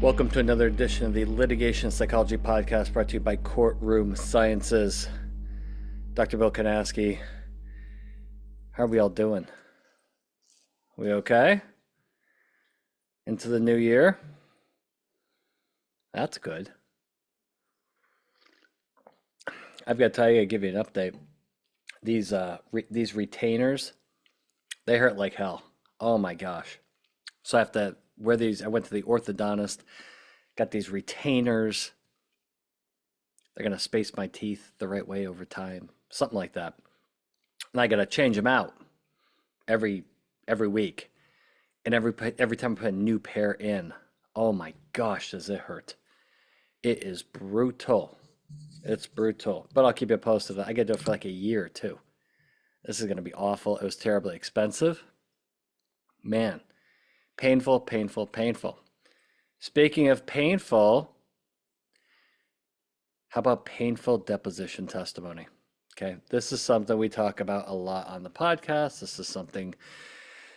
Welcome to another edition of the Litigation Psychology Podcast brought to you by Courtroom Sciences. Dr. Bill Kanasky, how are we all doing? We okay? Into the new year? That's good. I've got to tell you, give you an update. These retainers, they hurt like hell. Oh my gosh. So I have to wear these. I went to the orthodontist, got these retainers. They're going to space my teeth the right way over time, something like that. And I got to change them out every week. And every time I put a new pair in, oh my gosh, does it hurt. It is brutal. It's brutal. But I'll keep you posted. I got to do it for like a year or two. This is going to be awful. It was terribly expensive. Man, painful, painful, painful. Speaking of painful, how about painful deposition testimony? Okay, this is something we talk about a lot on the podcast. This is something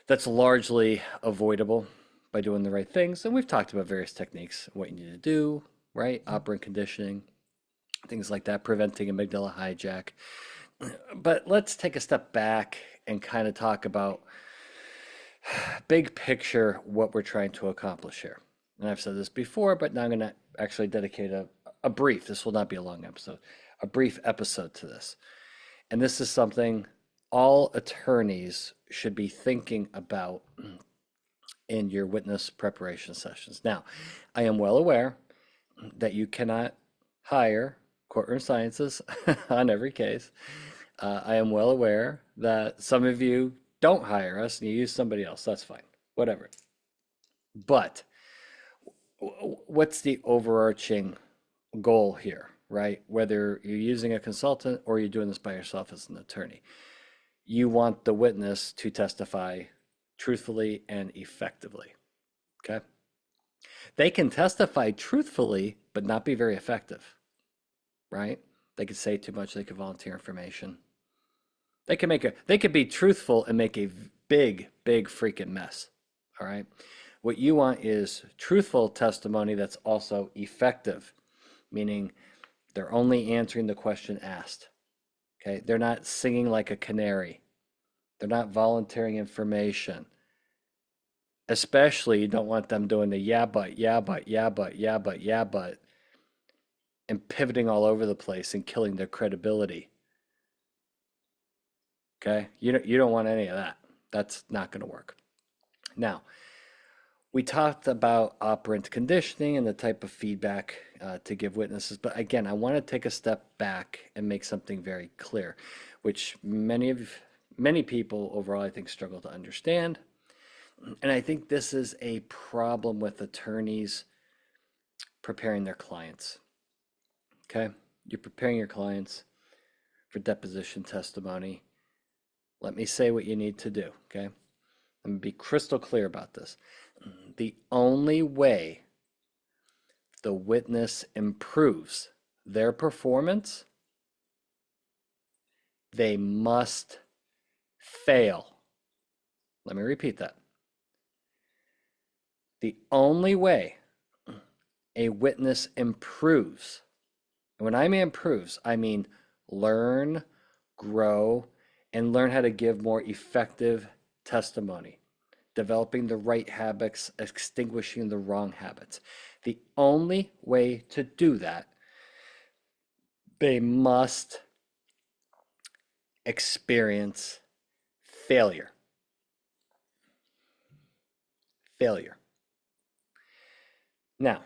that's largely avoidable by doing the right things. And we've talked about various techniques, what you need to do, right? Operant conditioning, things like that, preventing amygdala hijack. But let's take a step back and kind of talk about big picture what we're trying to accomplish here. And I've said this before, but now I'm going to actually dedicate a brief, this will not be a long episode, a brief episode to this. And this is something all attorneys should be thinking about in your witness preparation sessions. Now, I am well aware that you cannot hire Courtroom Sciences on every case. I am well aware that some of you don't hire us and you use somebody else. That's fine, whatever. But what's the overarching goal here, right? Whether you're using a consultant or you're doing this by yourself as an attorney, you want the witness to testify truthfully and effectively, okay? They can testify truthfully, but not be very effective, right? They could say too much, they could volunteer information. They could be truthful and make a big freaking mess, all right? What you want is truthful testimony that's also effective, meaning they're only answering the question asked, okay? They're not singing like a canary. They're not volunteering information. Especially, you don't want them doing the yeah, but, and pivoting all over the place and killing their credibility. Okay, you don't want any of that. That's not going to work. Now, we talked about operant conditioning and the type of feedback to give witnesses. But again, I want to take a step back and make something very clear, which many people overall, I think, struggle to understand. And I think this is a problem with attorneys preparing their clients. Okay, you're preparing your clients for deposition testimony. Let me say what you need to do, okay? Let me be crystal clear about this. The only way the witness improves their performance, they must fail. Let me repeat that. The only way a witness improves, and when I mean improves, I mean learn, grow, and learn how to give more effective testimony, developing the right habits, extinguishing the wrong habits. The only way to do that, they must experience failure. Failure. Now,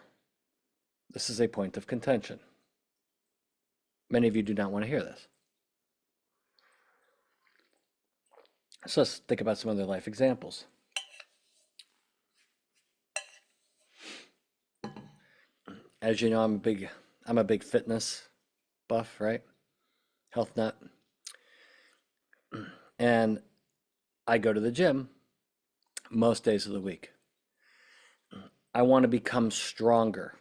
this is a point of contention. Many of you do not want to hear this. So let's think about some other life examples. As you know, I'm a big fitness buff, right? Health nut. And I go to the gym most days of the week. I want to become stronger.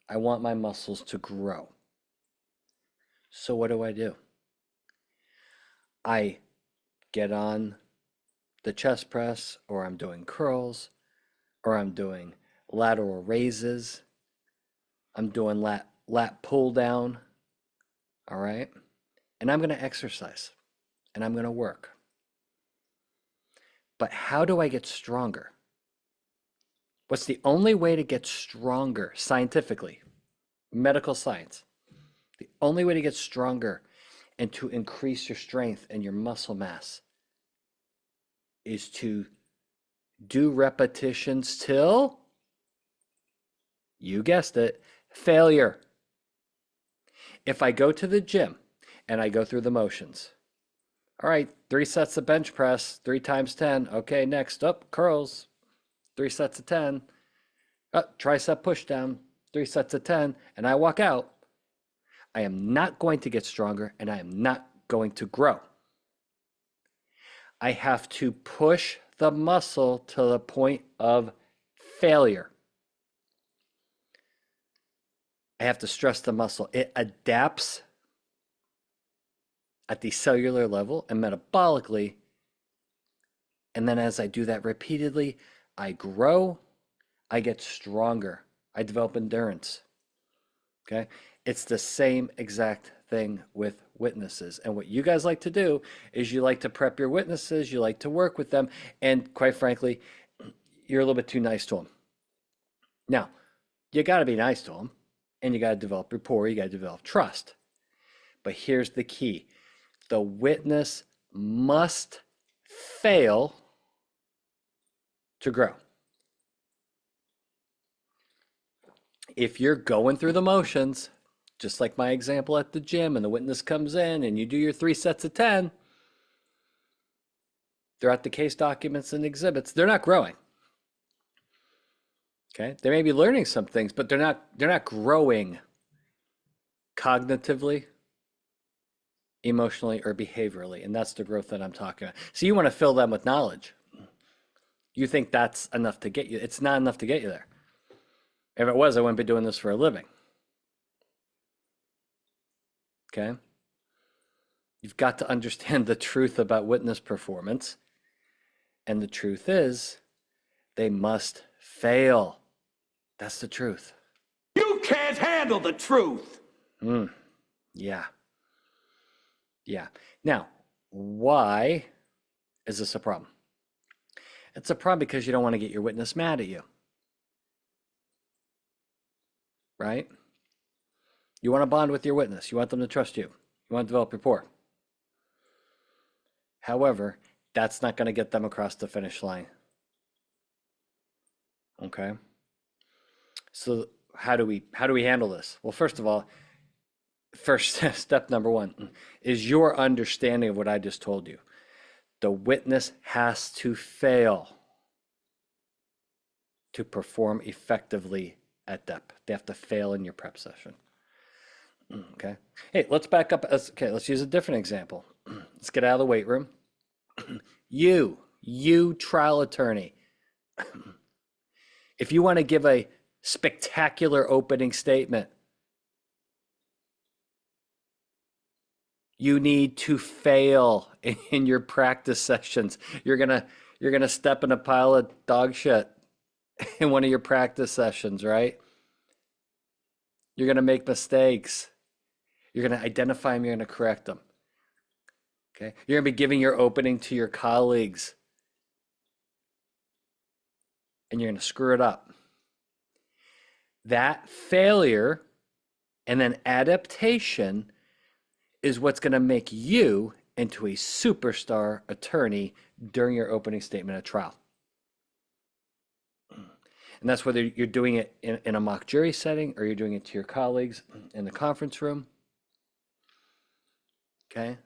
I want my muscles to grow. So what do? I get on the chest press, or I'm doing curls, or I'm doing lateral raises. I'm doing lat pull down. All right. And I'm going to exercise and I'm going to work. But how do I get stronger? What's the only way to get stronger scientifically? Medical science. The only way to get stronger and to increase your strength and your muscle mass is to do repetitions till, you guessed it, failure. If I go to the gym and I go through the motions, all right, 3 sets of bench press, 3 times 10. Okay, next up, curls, 3 sets of 10. Tricep push down, 3 sets of 10, and I walk out, I am not going to get stronger and I am not going to grow. I have to push the muscle to the point of failure. I have to stress the muscle. It adapts at the cellular level and metabolically. And then as I do that repeatedly, I grow, I get stronger, I develop endurance. Okay? It's the same exact thing with witnesses. And what you guys like to do is you like to prep your witnesses, you like to work with them, and quite frankly, you're a little bit too nice to them. Now, you got to be nice to them, and you got to develop rapport, you got to develop trust. But here's the key. The witness must fail to grow. If you're going through the motions, just like my example at the gym, and the witness comes in and you do your 3 sets of 10, they're at the case documents and exhibits, they're not growing. Okay? They may be learning some things, but they're not growing cognitively, emotionally, or behaviorally. And that's the growth that I'm talking about. So you want to fill them with knowledge. You think that's enough to get you. It's not enough to get you there. If it was, I wouldn't be doing this for a living. Okay? You've got to understand the truth about witness performance. And the truth is, they must fail. That's the truth. You can't handle the truth. Yeah. Yeah. Now, why is this a problem? It's a problem because you don't want to get your witness mad at you. Right? You want to bond with your witness. You want them to trust you. You want to develop rapport. However, that's not going to get them across the finish line. Okay? So how do we handle this? Well, first of all, first step number 1 is your understanding of what I just told you. The witness has to fail to perform effectively at depth. They have to fail in your prep session. Okay. Hey, let's back up. Okay, let's use a different example. Let's get out of the weight room. You trial attorney. If you want to give a spectacular opening statement, you need to fail in your practice sessions. You're gonna step in a pile of dog shit in one of your practice sessions, right? You're gonna make mistakes. You're gonna identify them. You're gonna correct them. Okay? You're gonna be giving your opening to your colleagues, and you're gonna screw it up. That failure and then adaptation is what's going to make you into a superstar attorney during your opening statement at trial. And that's whether you're doing it in a mock jury setting or you're doing it to your colleagues in the conference room. Okay?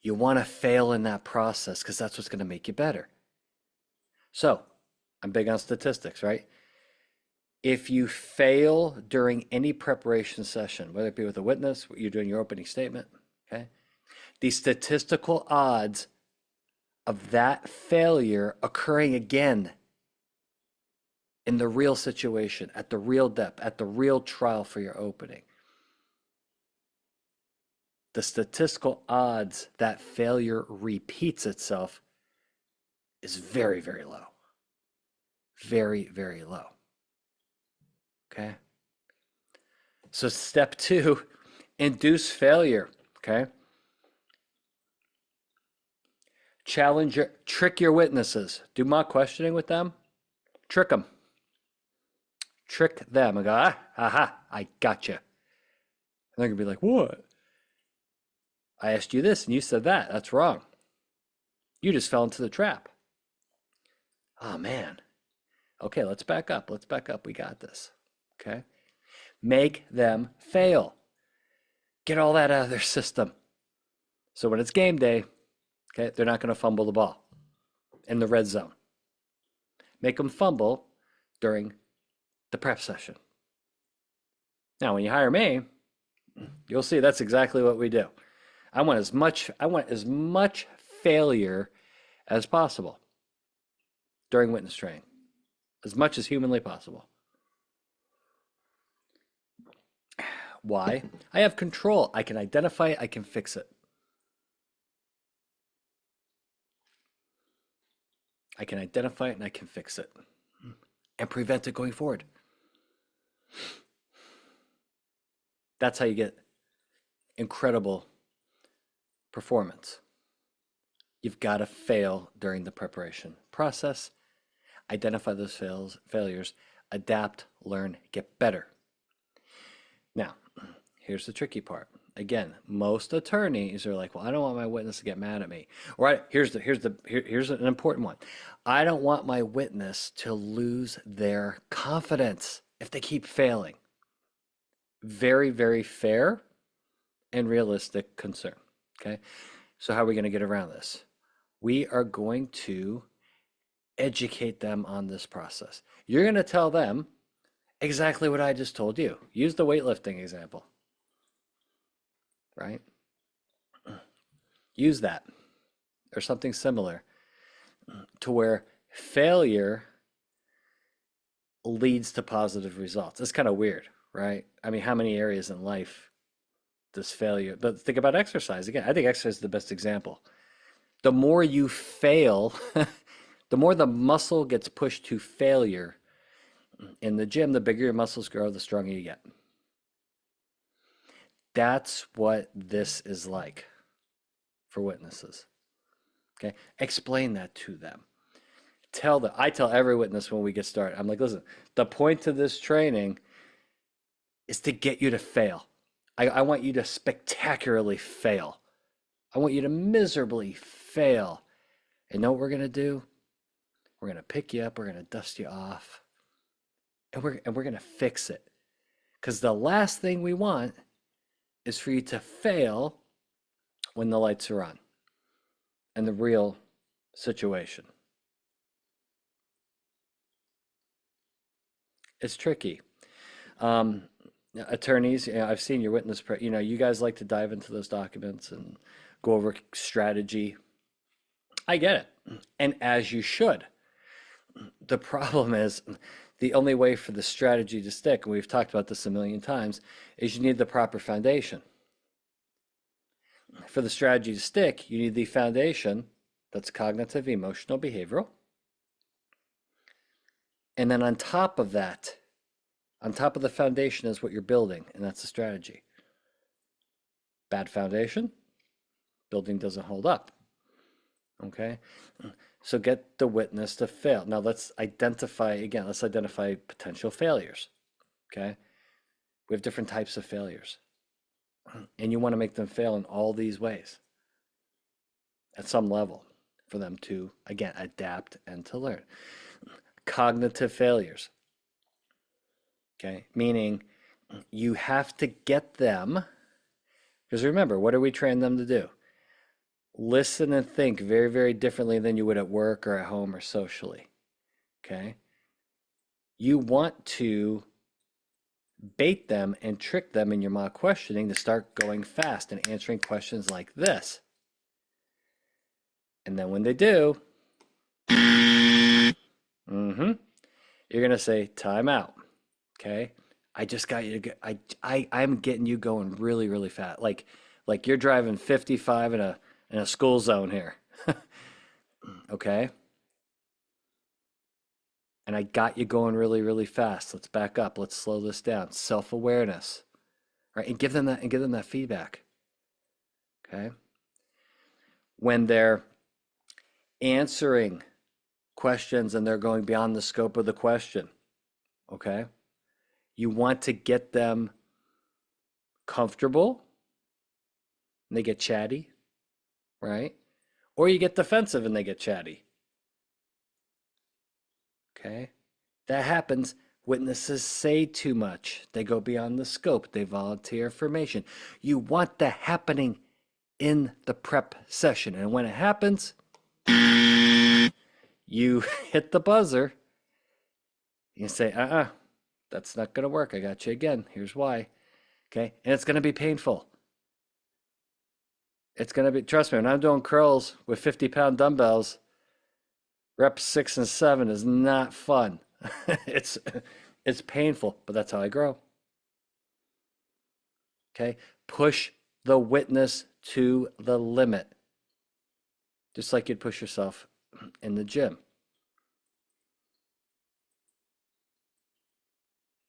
You want to fail in that process because that's what's going to make you better. So, I'm big on statistics, right? If you fail during any preparation session, whether it be with a witness, you're doing your opening statement, okay? The statistical odds of that failure occurring again in the real situation, at the real depth, at the real trial for your opening, the statistical odds that failure repeats itself is very, very low. very, very low. Okay. So step 2, induce failure. Okay. Trick your witnesses. Do mock questioning with them. Trick them. Trick them. And go, aha, I got you. And they're going to be like, what? I asked you this and you said that. That's wrong. You just fell into the trap. Oh, man. Okay, let's back up. Let's back up. We got this. Okay. Make them fail. Get all that out of their system. So when it's game day, okay, they're not going to fumble the ball in the red zone. Make them fumble during the prep session. Now, when you hire me, you'll see that's exactly what we do. I want as much failure as possible during witness training, as much as humanly possible. Why? I have control. I can identify it. I can fix it. I can identify it and I can fix it and prevent it going forward. That's how you get incredible performance. You've got to fail during the preparation process, identify those failures, adapt, learn, get better. Now, here's the tricky part. Again, most attorneys are like, well, I don't want my witness to get mad at me. Or here's an important one. I don't want my witness to lose their confidence if they keep failing. Very, very fair and realistic concern. Okay. So how are we going to get around this? We are going to educate them on this process. You're going to tell them exactly what I just told you. Use the weightlifting example. Right? Use that or something similar to where failure leads to positive results. It's kind of weird, right? I mean, how many areas in life does failure, but think about exercise. Again, I think exercise is the best example. The more you fail, the more the muscle gets pushed to failure in the gym, the bigger your muscles grow, the stronger you get. That's what this is like for witnesses. Okay, explain that to them. I tell every witness when we get started, I'm like, listen, the point of this training is to get you to fail. I want you to spectacularly fail. I want you to miserably fail. And know what we're going to do? We're going to pick you up. We're going to dust you off. And we're going to fix it. Because the last thing we want is for you to fail when the lights are on and the real situation. It's tricky. Attorneys, I've seen your witness, you guys like to dive into those documents and go over strategy. I get it. And as you should. The problem is the only way for the strategy to stick, and we've talked about this a million times, is you need the proper foundation. For the strategy to stick, you need the foundation that's cognitive, emotional, behavioral. And then on top of that, on top of the foundation is what you're building, and that's the strategy. Bad foundation, building doesn't hold up. Okay? So get the witness to fail. Now let's identify potential failures. Okay? We have different types of failures. And you want to make them fail in all these ways at some level for them to, again, adapt and to learn. Cognitive failures. Okay? Meaning you have to get them, because remember, what do we train them to do? Listen and think very, very differently than you would at work or at home or socially. Okay? You want to bait them and trick them in your mock questioning to start going fast and answering questions like this. And then when they do, you're going to say, time out. Okay? I just got you to get, I'm getting you going really, really fast. Like you're driving 55 in a school zone here. Okay? and I got you going really, really fast. Let's back up. Let's slow this down. Self-awareness, right? And give them that feedback. Okay. When they're answering questions and they're going beyond the scope of the question, okay, you want to get them comfortable and they get chatty, right? Or you get defensive and they get chatty. Okay, that happens. Witnesses say too much. They go beyond the scope. They volunteer information. You want that happening in the prep session. And when it happens, you hit the buzzer. You say, that's not going to work. I got you again. Here's why. Okay, and it's going to be painful. It's going to be, trust me, when I'm doing curls with 50-pound dumbbells, reps 6 and 7 is not fun. It's painful, but that's how I grow. Okay, push the witness to the limit, just like you'd push yourself in the gym.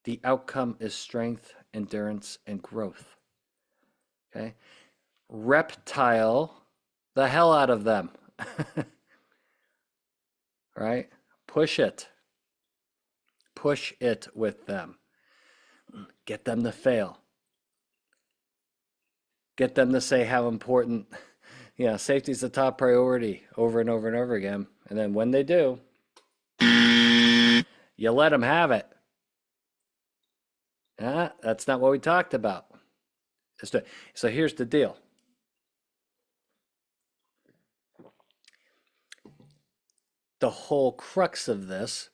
The outcome is strength, endurance, and growth. Okay, reptile the hell out of them. Right? Push it. Push it with them. Get them to fail. Get them to say how important, safety is the top priority over and over and over again. And then when they do, you let them have it. That's not what we talked about. So here's the deal. The whole crux of this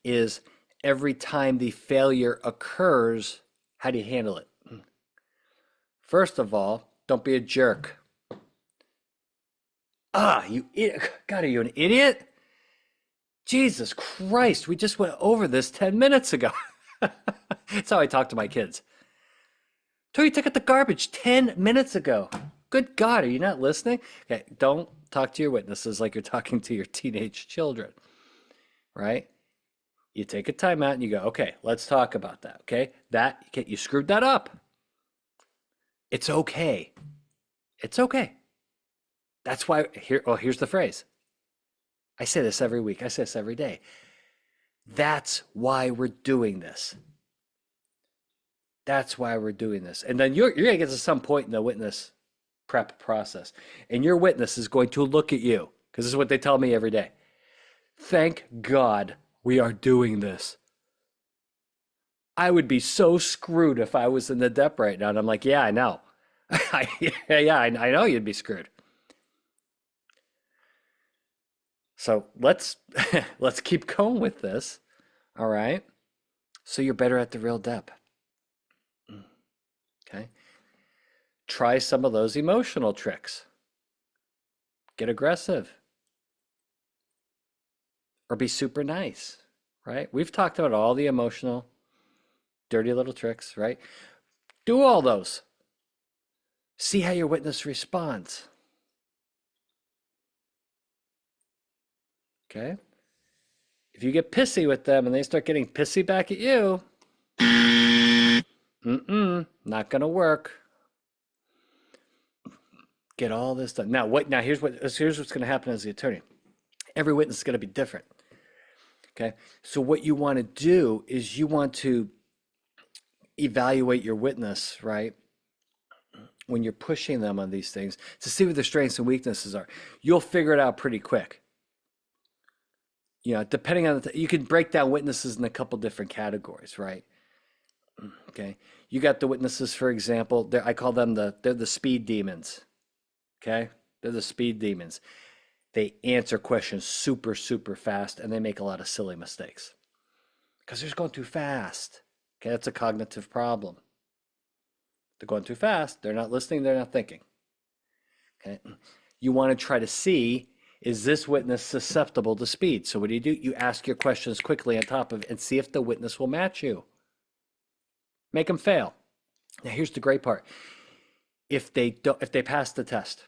is every time the failure occurs, how do you handle it? First of all, don't be a jerk. You idiot. God, are you an idiot? Jesus Christ, we just went over this 10 minutes ago. That's how I talk to my kids. Told you to take out the garbage 10 minutes ago. Good God, are you not listening? Okay, don't talk to your witnesses like you're talking to your teenage children, right? You take a time out and you go, okay, let's talk about that, okay? You screwed that up. It's okay. It's okay. That's why, here's the phrase. I say this every week. I say this every day. That's why we're doing this. That's why we're doing this. And then you're going to get to some point in the witness prep process, and your witness is going to look at you, because this is what they tell me every day. Thank God we are doing this. I would be so screwed if I was in the dep right now. And I'm like, yeah, I know. I know you'd be screwed. So let's keep going with this. All right. So you're better at the real dep. Okay. Try some of those emotional tricks. Get aggressive. Or be super nice, right? We've talked about all the emotional, dirty little tricks, right? Do all those. See how your witness responds. Okay? If you get pissy with them and they start getting pissy back at you, not gonna work. Get all this done. Now here's what's gonna happen as the attorney. Every witness is gonna be different. Okay? So what you want to do is you want to evaluate your witness, right? When you're pushing them on these things to see what their strengths and weaknesses are. You'll figure it out pretty quick. Depending on you can break down witnesses in a couple different categories, right? Okay. You got the witnesses, for example, I call them they're the speed demons. Okay? They're the speed demons. They answer questions super, super fast, and they make a lot of silly mistakes because they're just going too fast. Okay, that's a cognitive problem. They're going too fast. They're not listening. They're not thinking. Okay, you want to try to see, is this witness susceptible to speed? So what do? You ask your questions quickly on top of it and see if the witness will match you. Make them fail. Now here's the great part. If they pass the test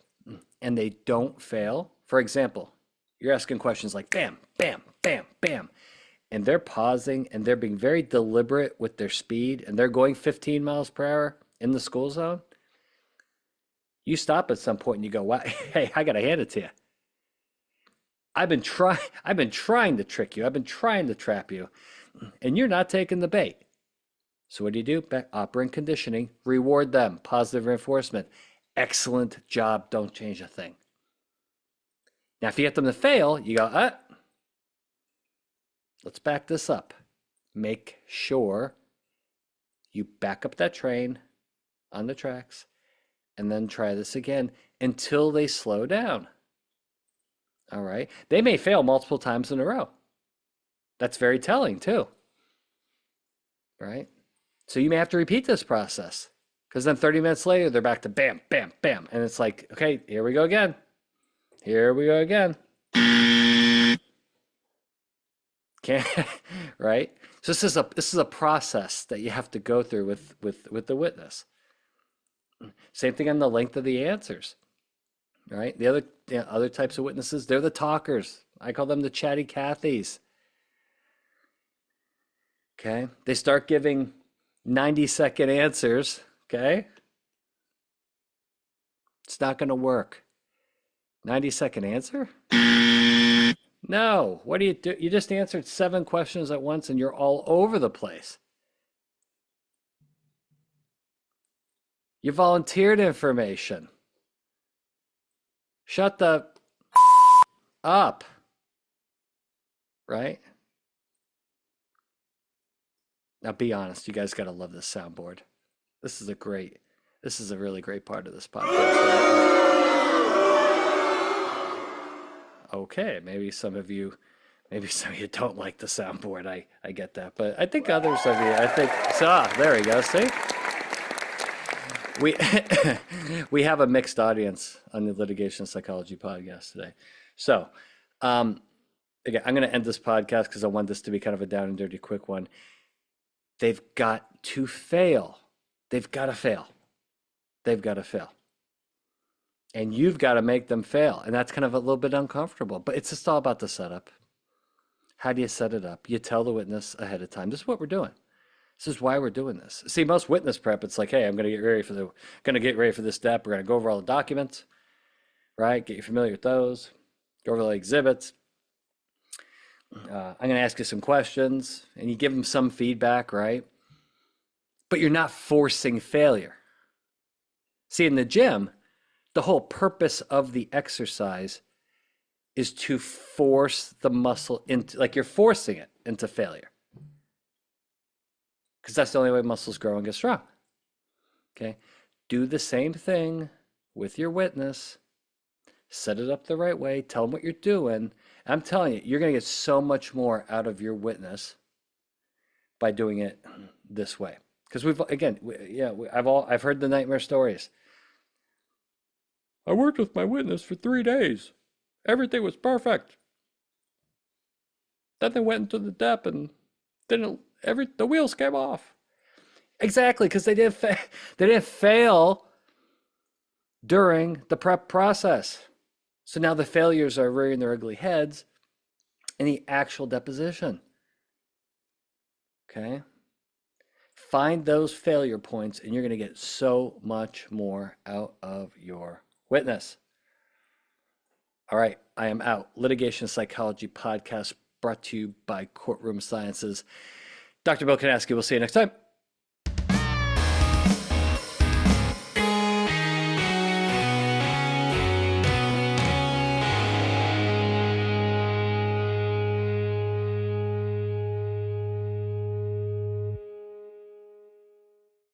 and they don't fail, for example, you're asking questions like bam, bam, bam. bam, bam. And they're pausing and they're being very deliberate with their speed and they're going 15 miles per hour in the school zone. You stop at some point and you go, wow, hey, I got to hand it to you. I've been trying to trick you. I've been trying to trap you. And you're not taking the bait. So what do? Operant conditioning, reward them, positive reinforcement. Excellent job, don't change a thing. Now, if you get them to fail, you go, let's back this up. Make sure you back up that train on the tracks and then try this again until they slow down. All right. They may fail multiple times in a row. That's very telling too. Right? So you may have to repeat this process because then 30 minutes later, they're back to bam, bam, bam. And it's like, okay, here we go again. Here we go again. Right? So this is a process that you have to go through with the witness. Same thing on the length of the answers. Right? The other types of witnesses, they're the talkers. I call them the chatty Cathys. Okay? They start giving 90-second answers. Okay? It's not going to work. 90-second answer? No. What do? You just answered 7 questions at once and you're all over the place. You volunteered information. Shut the up. Right? Now be honest, you guys got to love this soundboard. This is a really great part of this podcast. Right? Okay, maybe some of you don't like the soundboard. I get that, but I think others of you, there we go. See? We have a mixed audience on the Litigation Psychology podcast today. So, again, I'm going to end this podcast because I want this to be kind of a down and dirty quick one. They've got to fail. They've got to fail. They've got to fail. And you've got to make them fail. And that's kind of a little bit uncomfortable, but it's just all about the setup. How do you set it up? You tell the witness ahead of time, this is what we're doing. This is why we're doing this. See, most witness prep, it's like, hey, I'm going to get ready for this step. We're going to go over all the documents, right? Get you familiar with those. Go over the exhibits. I'm going to ask you some questions, and you give them some feedback, right? But you're not forcing failure. See, in the gym, the whole purpose of the exercise is to force the muscle into, like you're forcing it into failure. Because that's the only way muscles grow and get strong. Okay? Do the same thing with your witness. Set it up the right way. Tell them what you're doing. I'm telling you, you're going to get so much more out of your witness by doing it this way. Because I've heard the nightmare stories. I worked with my witness for 3 days. Everything was perfect. Then they went into the dep and the wheels came off. Exactly, because they didn't fail during the prep process. So now the failures are rearing their ugly heads in the actual deposition. Okay? Find those failure points and you're going to get so much more out of your witness. All right, I am out. Litigation Psychology Podcast brought to you by Courtroom Sciences. Dr. Bill Kanasky, we'll see you next time.